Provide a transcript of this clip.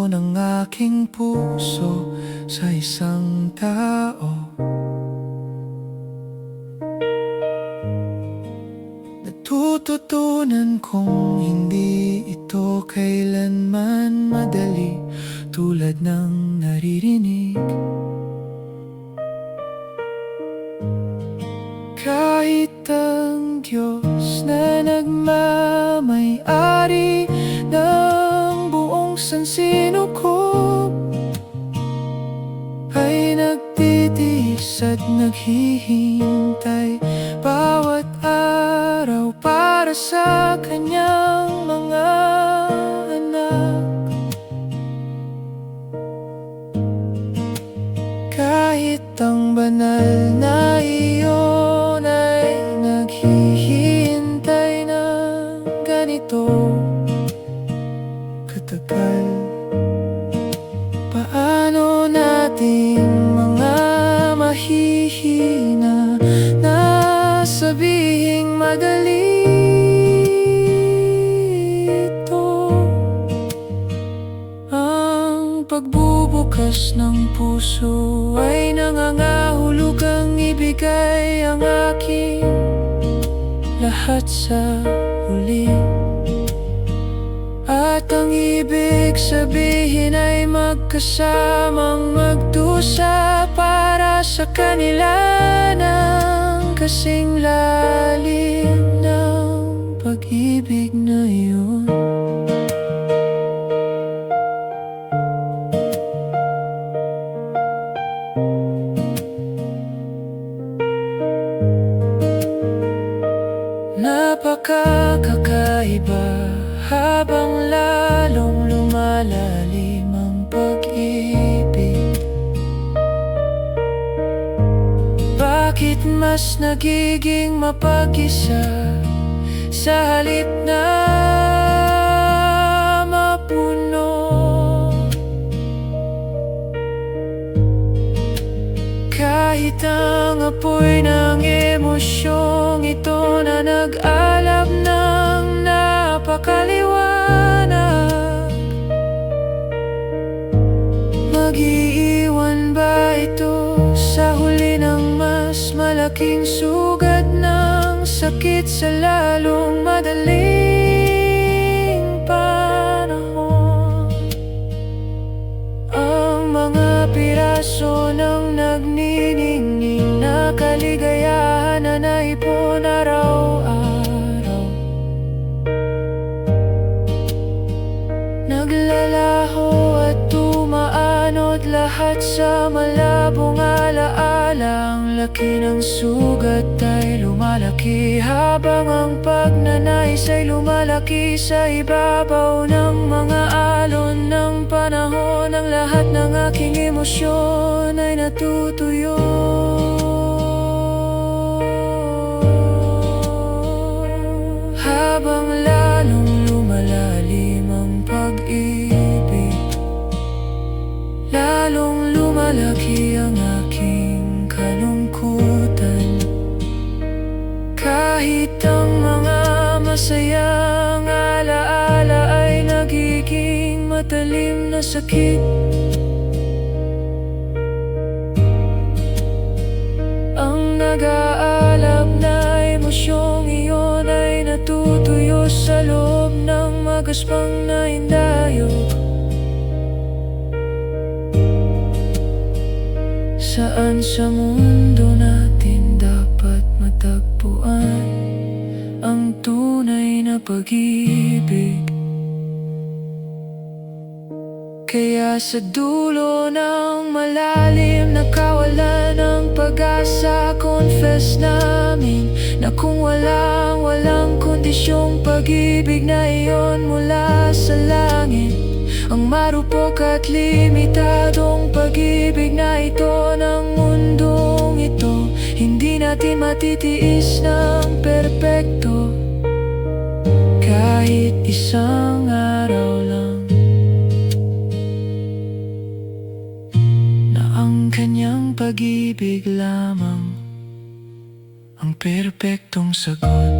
ng aking puso sa isang tao. Natututunan kong hindi ito kailanman madali, tulad ng naririnig. Kahit ang Diyos na nagmamay-ari ng buong sansinukob ay nagtitiis at naghihintay bawat araw para sa kanyang mga anak. Kahit ang banal na iyon ay naghihintay ng ganito katagal, paano nating mga mahihina na sabihing madali ito? Ang pagbubukas ng puso ay nangangahulugang ibigay ang aking lahat sa huli. At ang ibig sabihin ay magkasamang magdusa para sa kanila ng kasing lalim ng pag-ibig na yun. Napakakaiba habang lalong lumalalim ang pag-ibig. Bakit mas nagiging mapag-isa sa halip na mapuno? Kahit ang apoy ng emosyong ito na nag-alab ng napakaliwanag, mag-iiwan ba ito sa huli ng mas malaking sugat ng sakit sa lalong madaling panahon? Ang mga piraso ng nagniningning na kaligayahan na naipon araw-araw, naglalaho at tumaanod lahat sa malabong alaala. Ang laki ng sugat ay lumalaki habang ang pagnanais ay lumalaki sa ibabaw ng mga alon ng panahon. Ang lahat ng aking emosyon ay natutuyo. Habang lalong lumalalim ang pag-ibig, lalong lumalaki ang aking kalungkutan. Kahit ang mga masayang alaala ay nagiging matalim na sakit. Ang nag-aalab na emosyong iyon ay natutuyo sa loob ng magaspang na hindayog. Saan sa mundo natin dapat matagpuan ang tunay na pag-ibig? Kaya sa dulo ng malalim na kawalan ng pag-asa, confess namin na kung walang kondisyong pag-ibig na iyon mula sa langit, ang marupok at limitadong pag-ibig na ito ng mundong ito, hindi natin matitiis ng perpekto. Kahit isang araw lang na ang kanyang pag-ibig lamang ang perpektong sagot.